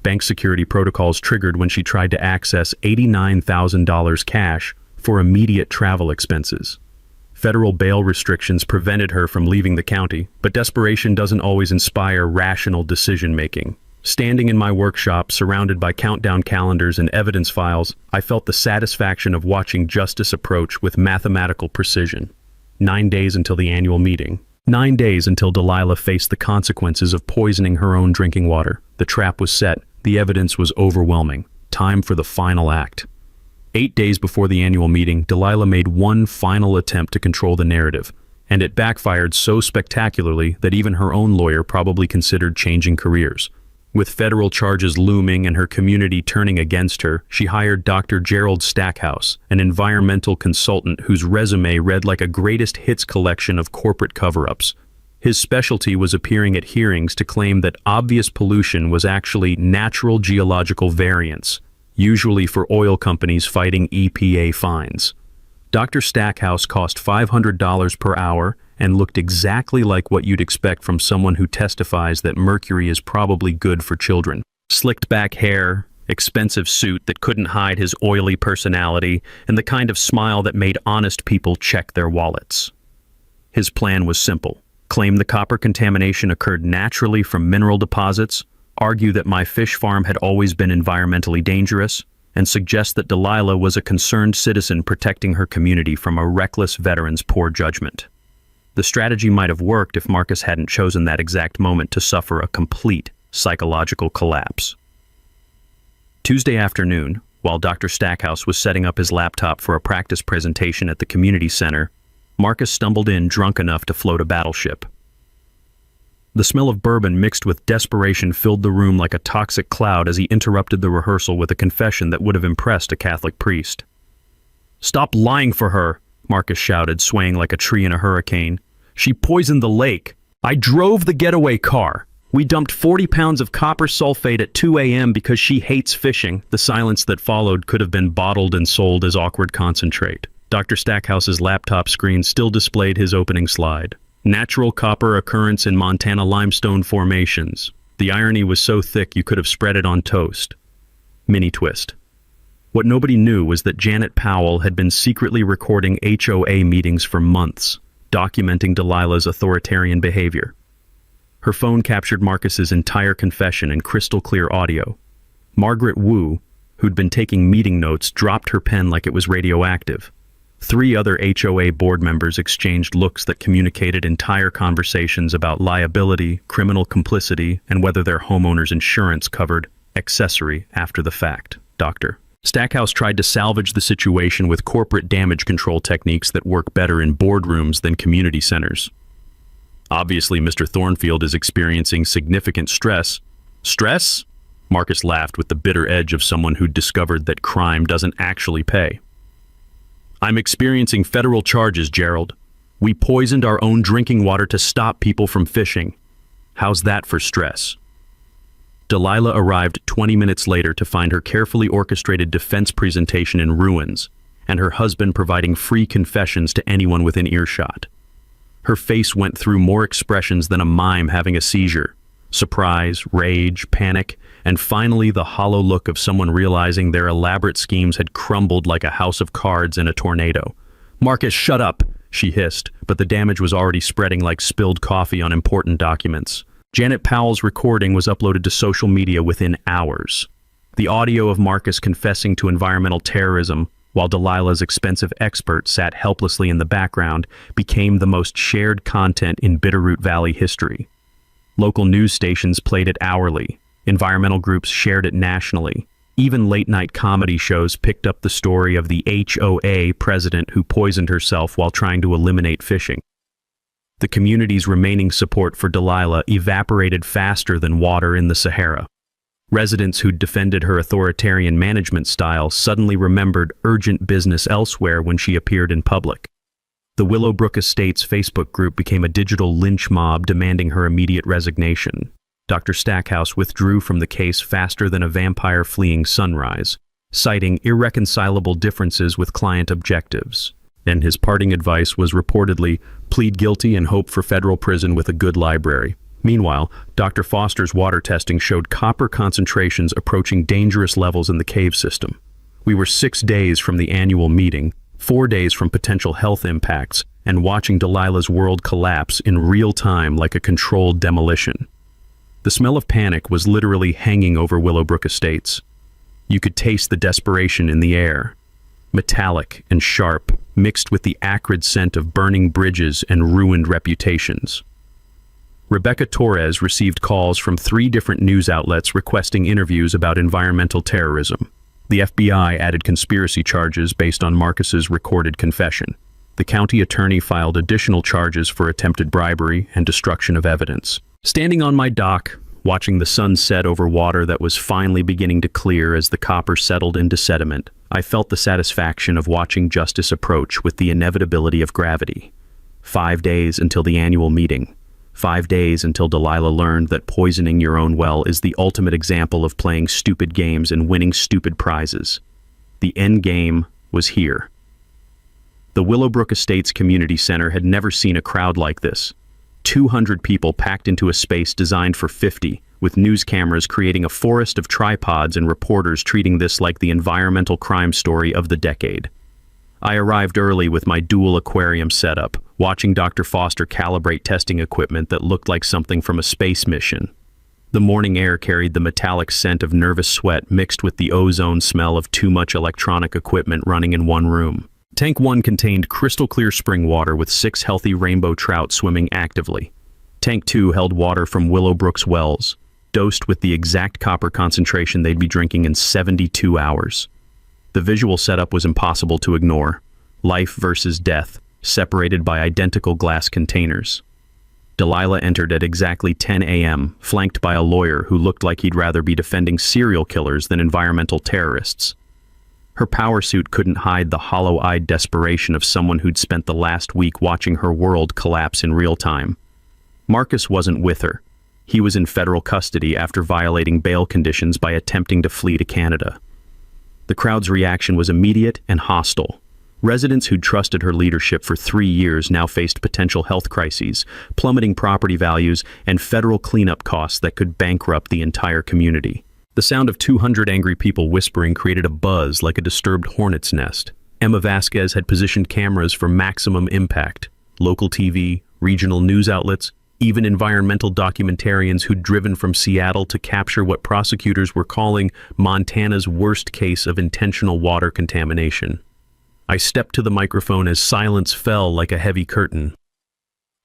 Bank security protocols triggered when she tried to access $89,000 cash for immediate travel expenses. Federal bail restrictions prevented her from leaving the county, but desperation doesn't always inspire rational decision-making. Standing in my workshop, surrounded by countdown calendars and evidence files, I felt the satisfaction of watching justice approach with mathematical precision. 9 days until the annual meeting. 9 days until Delilah faced the consequences of poisoning her own drinking water. The trap was set. The evidence was overwhelming. Time for the final act. 8 days before the annual meeting, Delilah made one final attempt to control the narrative, and it backfired so spectacularly that even her own lawyer probably considered changing careers. With federal charges looming and her community turning against her, she hired Dr. Gerald Stackhouse, an environmental consultant whose resume read like a greatest hits collection of corporate cover-ups. His specialty was appearing at hearings to claim that obvious pollution was actually natural geological variance, usually for oil companies fighting EPA fines. Dr. Stackhouse cost $500 per hour and looked exactly like what you'd expect from someone who testifies that mercury is probably good for children. Slicked back hair, expensive suit that couldn't hide his oily personality, and the kind of smile that made honest people check their wallets. His plan was simple: claim the copper contamination occurred naturally from mineral deposits, argue that my fish farm had always been environmentally dangerous, and suggest that Delilah was a concerned citizen protecting her community from a reckless veteran's poor judgment. The strategy might have worked if Marcus hadn't chosen that exact moment to suffer a complete psychological collapse. Tuesday afternoon, while Dr. Stackhouse was setting up his laptop for a practice presentation at the community center, Marcus stumbled in drunk enough to float a battleship. The smell of bourbon mixed with desperation filled the room like a toxic cloud as he interrupted the rehearsal with a confession that would have impressed a Catholic priest. "Stop lying for her," Marcus shouted, swaying like a tree in a hurricane. "She poisoned the lake. I drove the getaway car. We dumped 40 pounds of copper sulfate at 2 a.m. because she hates fishing." The silence that followed could have been bottled and sold as awkward concentrate. Dr. Stackhouse's laptop screen still displayed his opening slide. Natural copper occurrence in Montana limestone formations. The irony was so thick you could have spread it on toast. Mini twist. What nobody knew was that Janet Powell had been secretly recording HOA meetings for months, documenting Delilah's authoritarian behavior. Her phone captured Marcus's entire confession in crystal-clear audio. Margaret Wu, who'd been taking meeting notes, dropped her pen like it was radioactive. 3 other HOA board members exchanged looks that communicated entire conversations about liability, criminal complicity, and whether their homeowner's insurance covered accessory after the fact. Dr. Stackhouse tried to salvage the situation with corporate damage control techniques that work better in boardrooms than community centers. "Obviously, Mr. Thornfield is experiencing significant stress." "Stress?" Marcus laughed with the bitter edge of someone who'd discovered that crime doesn't actually pay. "I'm experiencing federal charges, Gerald. We poisoned our own drinking water to stop people from fishing. How's that for stress?" Delilah arrived 20 minutes later to find her carefully orchestrated defense presentation in ruins, and her husband providing free confessions to anyone within earshot. Her face went through more expressions than a mime having a seizure: surprise, rage, panic, and finally the hollow look of someone realizing their elaborate schemes had crumbled like a house of cards in a tornado. "Marcus, shut up," she hissed, but the damage was already spreading like spilled coffee on important documents. Janet Powell's recording was uploaded to social media within hours. The audio of Marcus confessing to environmental terrorism, while Delilah's expensive expert sat helplessly in the background, became the most shared content in Bitterroot Valley history. Local news stations played it hourly. Environmental groups shared it nationally. Even late-night comedy shows picked up the story of the HOA president who poisoned herself while trying to eliminate fishing. The community's remaining support for Delilah evaporated faster than water in the Sahara. Residents who'd defended her authoritarian management style suddenly remembered urgent business elsewhere when she appeared in public. The Willowbrook Estates Facebook group became a digital lynch mob demanding her immediate resignation. Dr. Stackhouse withdrew from the case faster than a vampire fleeing sunrise, citing irreconcilable differences with client objectives. And his parting advice was reportedly, plead guilty and hope for federal prison with a good library. Meanwhile, Dr. Foster's water testing showed copper concentrations approaching dangerous levels in the cave system. We were 6 days from the annual meeting, 4 days from potential health impacts, and watching Delilah's world collapse in real time like a controlled demolition. The smell of panic was literally hanging over Willowbrook Estates. You could taste the desperation in the air, metallic and sharp, mixed with the acrid scent of burning bridges and ruined reputations. Rebecca Torres received calls from 3 different news outlets requesting interviews about environmental terrorism. The FBI added conspiracy charges based on Marcus's recorded confession. The county attorney filed additional charges for attempted bribery and destruction of evidence. Standing on my dock, watching the sun set over water that was finally beginning to clear as the copper settled into sediment, I felt the satisfaction of watching justice approach with the inevitability of gravity. 5 days until the annual meeting. 5 days until Delilah learned that poisoning your own well is the ultimate example of playing stupid games and winning stupid prizes. The end game was here. The Willowbrook Estates Community Center had never seen a crowd like this. 200 people packed into a space designed for 50, with news cameras creating a forest of tripods and reporters treating this like the environmental crime story of the decade. I arrived early with my dual aquarium setup, watching Dr. Foster calibrate testing equipment that looked like something from a space mission. The morning air carried the metallic scent of nervous sweat mixed with the ozone smell of too much electronic equipment running in one room. Tank 1 contained crystal clear spring water with 6 healthy rainbow trout swimming actively. Tank 2 held water from Willowbrook's wells, dosed with the exact copper concentration they'd be drinking in 72 hours. The visual setup was impossible to ignore. Life versus death, separated by identical glass containers. Delilah entered at exactly 10 a.m., flanked by a lawyer who looked like he'd rather be defending serial killers than environmental terrorists. Her power suit couldn't hide the hollow-eyed desperation of someone who'd spent the last week watching her world collapse in real time. Marcus wasn't with her. He was in federal custody after violating bail conditions by attempting to flee to Canada. The crowd's reaction was immediate and hostile. Residents who'd trusted her leadership for 3 years now faced potential health crises, plummeting property values, and federal cleanup costs that could bankrupt the entire community. The sound of 200 angry people whispering created a buzz like a disturbed hornet's nest. Emma Vasquez had positioned cameras for maximum impact. Local TV, regional news outlets, even environmental documentarians who'd driven from Seattle to capture what prosecutors were calling Montana's worst case of intentional water contamination. I stepped to the microphone as silence fell like a heavy curtain.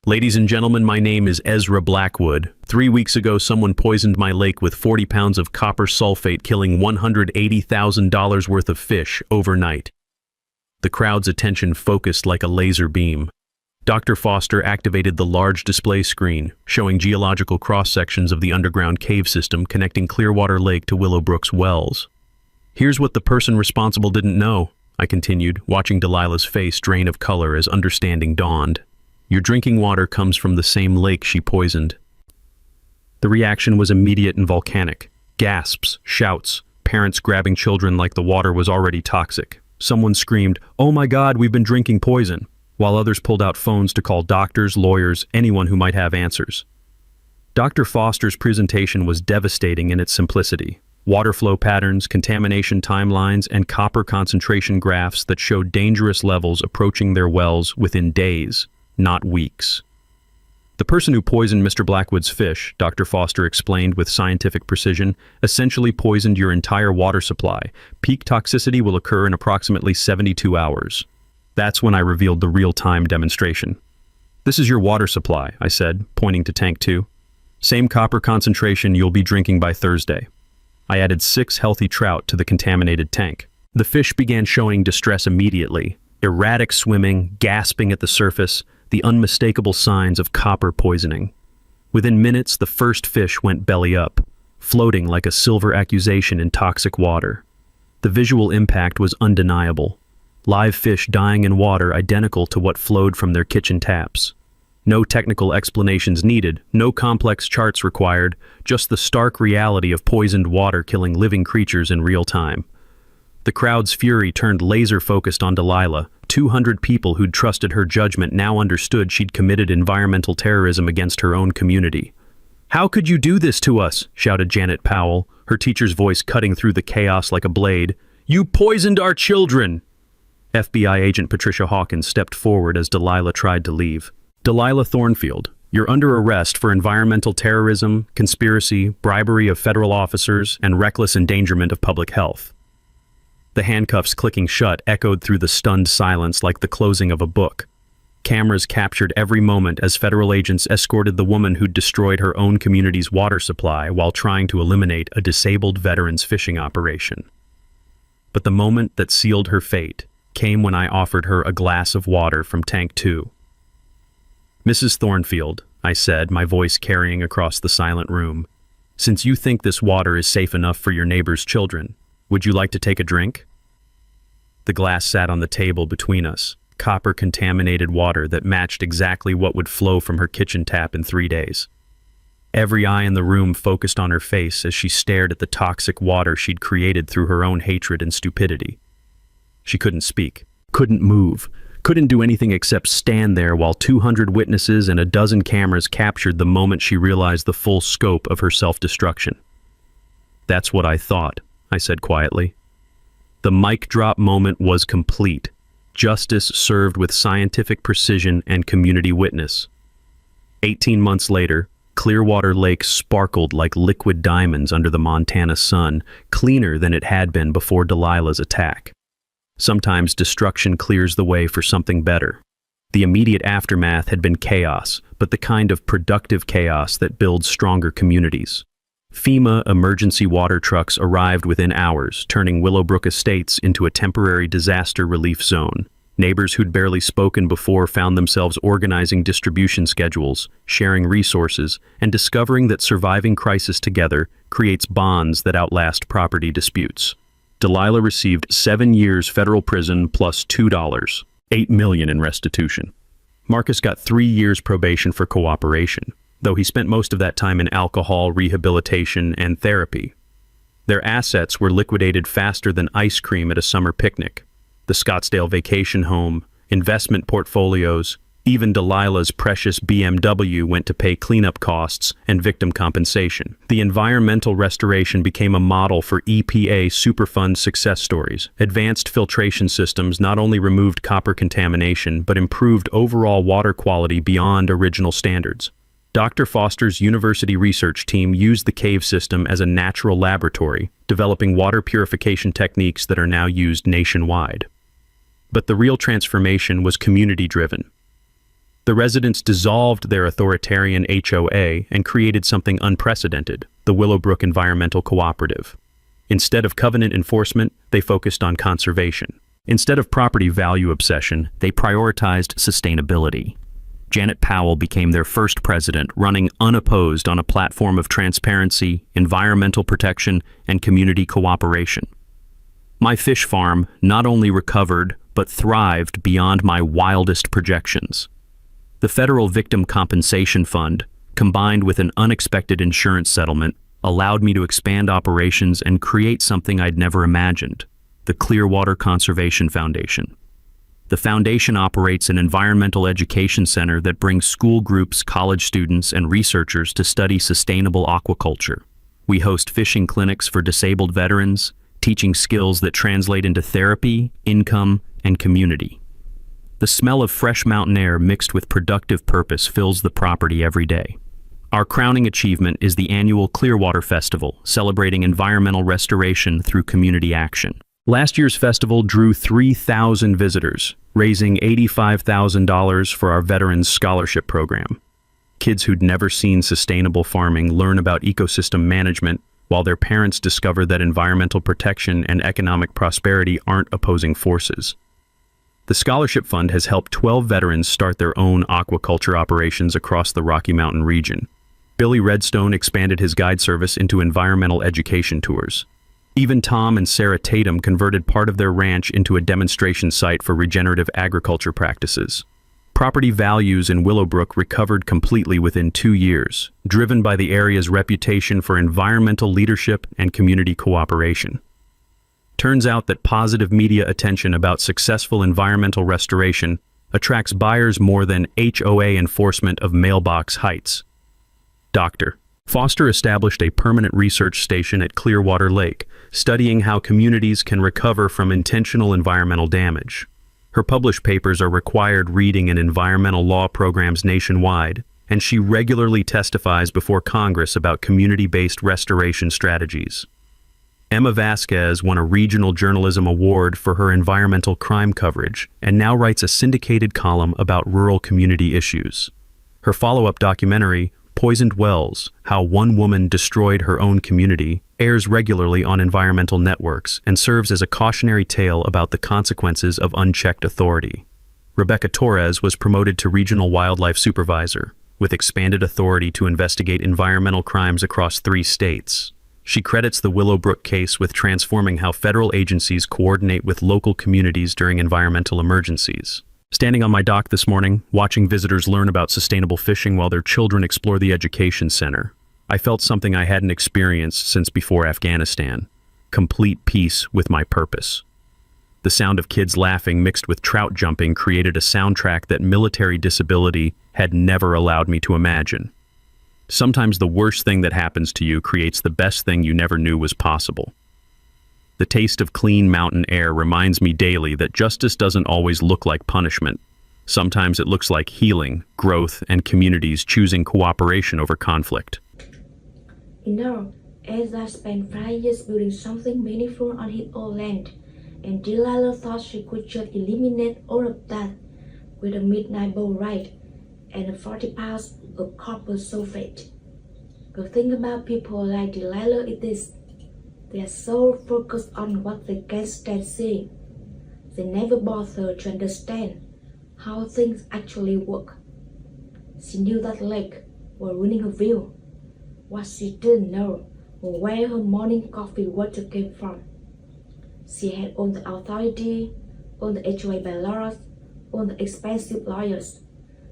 Ladies and gentlemen, my name is Ezra Blackwood. 3 weeks ago, someone poisoned my lake with 40 pounds of copper sulfate, killing $180,000 worth of fish overnight. The crowd's attention focused like a laser beam. Dr. Foster activated the large display screen, showing geological cross-sections of the underground cave system connecting Clearwater Lake to Willowbrook's wells. Here's what the person responsible didn't know, I continued, watching Delilah's face drain of color as understanding dawned. Your drinking water comes from the same lake she poisoned. The reaction was immediate and volcanic. Gasps, shouts, parents grabbing children like the water was already toxic. Someone screamed, "Oh my God, we've been drinking poison," while others pulled out phones to call doctors, lawyers, anyone who might have answers. Dr. Foster's presentation was devastating in its simplicity. Water flow patterns, contamination timelines, and copper concentration graphs that showed dangerous levels approaching their wells within days, not weeks. The person who poisoned Mr. Blackwood's fish, Dr. Foster explained with scientific precision, essentially poisoned your entire water supply. Peak toxicity will occur in approximately 72 hours. That's when I revealed the real-time demonstration. This is your water supply, I said, pointing to Tank 2. Same copper concentration you'll be drinking by Thursday. I added 6 healthy trout to the contaminated tank. The fish began showing distress immediately. Erratic swimming, gasping at the surface, the unmistakable signs of copper poisoning. Within minutes, the first fish went belly up, floating like a silver accusation in toxic water. The visual impact was undeniable. Live fish dying in water identical to what flowed from their kitchen taps. No technical explanations needed, no complex charts required, just the stark reality of poisoned water killing living creatures in real time. The crowd's fury turned laser-focused on Delilah. 200 people who'd trusted her judgment now understood she'd committed environmental terrorism against her own community. "How could you do this to us?" shouted Janet Powell, her teacher's voice cutting through the chaos like a blade. "You poisoned our children!" FBI agent Patricia Hawkins stepped forward as Delilah tried to leave. "Delilah Thornfield, you're under arrest for environmental terrorism, conspiracy, bribery of federal officers, and reckless endangerment of public health." The handcuffs clicking shut echoed through the stunned silence like the closing of a book. Cameras captured every moment as federal agents escorted the woman who'd destroyed her own community's water supply while trying to eliminate a disabled veteran's fishing operation. But the moment that sealed her fate came when I offered her a glass of water from Tank 2. "Mrs. Thornfield," I said, my voice carrying across the silent room, "since you think this water is safe enough for your neighbor's children, would you like to take a drink?" The glass sat on the table between us, copper-contaminated water that matched exactly what would flow from her kitchen tap in 3 days. Every eye in the room focused on her face as she stared at the toxic water she'd created through her own hatred and stupidity. She couldn't speak, couldn't move, couldn't do anything except stand there while 200 witnesses and a dozen cameras captured the moment she realized the full scope of her self-destruction. "That's what I thought," I said quietly. The mic drop moment was complete. justice served with scientific precision and community witness. 18 months later, Clearwater Lake sparkled like liquid diamonds under the Montana sun, cleaner than it had been before Delilah's attack. Sometimes destruction clears the way for something better. The immediate aftermath had been chaos, but the kind of productive chaos that builds stronger communities. FEMA emergency water trucks arrived within hours, turning Willowbrook Estates into a temporary disaster relief zone. Neighbors who'd barely spoken before found themselves organizing distribution schedules, sharing resources, and discovering that surviving crisis together creates bonds that outlast property disputes. Delilah received 7 years federal prison plus $2, $8 million in restitution. Marcus got 3 years probation for cooperation, though he spent most of that time in alcohol, rehabilitation, and therapy. Their assets were liquidated faster than ice cream at a summer picnic. The Scottsdale vacation home, investment portfolios, even Delilah's precious BMW went to pay cleanup costs and victim compensation. The environmental restoration became a model for EPA Superfund success stories. Advanced filtration systems not only removed copper contamination, but improved overall water quality beyond original standards. Dr. Foster's university research team used the cave system as a natural laboratory, developing water purification techniques that are now used nationwide. But the real transformation was community-driven. The residents dissolved their authoritarian HOA and created something unprecedented, the Willowbrook Environmental Cooperative. Instead of covenant enforcement, they focused on conservation. Instead of property value obsession, they prioritized sustainability. Janet Powell became their first president, running unopposed on a platform of transparency, environmental protection, and community cooperation. My fish farm not only recovered, but thrived beyond my wildest projections. The Federal Victim Compensation Fund, combined with an unexpected insurance settlement, allowed me to expand operations and create something I'd never imagined, the Clearwater Conservation Foundation. The foundation operates an environmental education center that brings school groups, college students, and researchers to study sustainable aquaculture. We host fishing clinics for disabled veterans, teaching skills that translate into therapy, income, and community. The smell of fresh mountain air mixed with productive purpose fills the property every day. Our crowning achievement is the annual Clearwater Festival, celebrating environmental restoration through community action. Last year's festival drew 3,000 visitors, raising $85,000 for our Veterans Scholarship Program. Kids who'd never seen sustainable farming learn about ecosystem management, while their parents discover that environmental protection and economic prosperity aren't opposing forces. The Scholarship Fund has helped 12 veterans start their own aquaculture operations across the Rocky Mountain region. Billy Redstone expanded his guide service into environmental education tours. Even Tom and Sarah Tatum converted part of their ranch into a demonstration site for regenerative agriculture practices. Property values in Willowbrook recovered completely within 2 years, driven by the area's reputation for environmental leadership and community cooperation. Turns out that positive media attention about successful environmental restoration attracts buyers more than HOA enforcement of mailbox heights. Dr. Foster established a permanent research station at Clearwater Lake, studying how communities can recover from intentional environmental damage. Her published papers are required reading in environmental law programs nationwide, and she regularly testifies before Congress about community-based restoration strategies. Emma Vasquez won a regional journalism award for her environmental crime coverage and now writes a syndicated column about rural community issues. Her follow-up documentary, Poisoned Wells: How One Woman Destroyed Her Own Community, airs regularly on environmental networks and serves as a cautionary tale about the consequences of unchecked authority. Rebecca Torres was promoted to Regional Wildlife Supervisor, with expanded authority to investigate environmental crimes across 3 states. She credits the Willowbrook case with transforming how federal agencies coordinate with local communities during environmental emergencies. Standing on my dock this morning, watching visitors learn about sustainable fishing while their children explore the education center, I felt something I hadn't experienced since before Afghanistan: complete peace with my purpose. The sound of kids laughing mixed with trout jumping created a soundtrack that military disability had never allowed me to imagine. Sometimes the worst thing that happens to you creates the best thing you never knew was possible. The taste of clean mountain air reminds me daily that justice doesn't always look like punishment. Sometimes it looks like healing, growth, and communities choosing cooperation over conflict. Ezra spent 5 years building something meaningful on his own land, and Delilah thought she could just eliminate all of that with a midnight boat ride and 40 pounds of copper sulfate. The thing about people like Delilah is this: they are so focused on what they can't stand seeing. They never bother to understand how things actually work. She knew that lake was ruining her view. What she didn't know was where her morning coffee water came from. She had all the authority, all the HOA bylaws, all the expensive lawyers,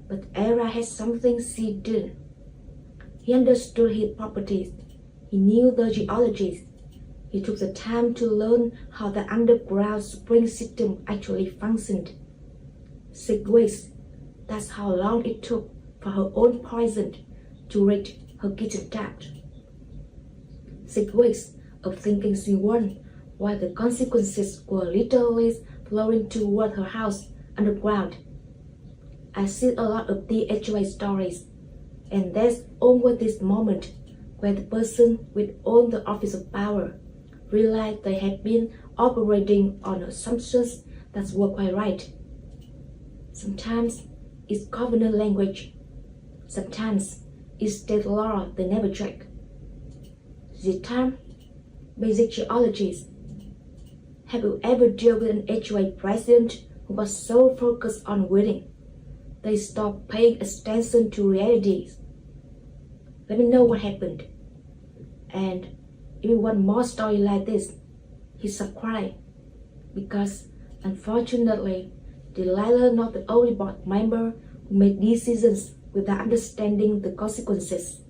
but Era had something she didn't. He understood his properties. He knew the geology. He took the time to learn how the underground spring system actually functioned. 6 weeks, that's how long it took for her own poison to reach her kitchen tap. 6 weeks of thinking she won, while the consequences were literally flowing toward her house underground. I see a lot of the HOA stories, and there's always this moment where the person with all the office of power realized they had been operating on assumptions that were quite right. Sometimes it's covenant language. Sometimes it's state law they never check. The time, basic geologies. Have you ever dealt with an HOA president who was so focused on winning, they stopped paying attention to realities? Let me know what happened. And if you want more stories like this, hit subscribe, because unfortunately, Delilah not the only board member who made decisions without understanding the consequences.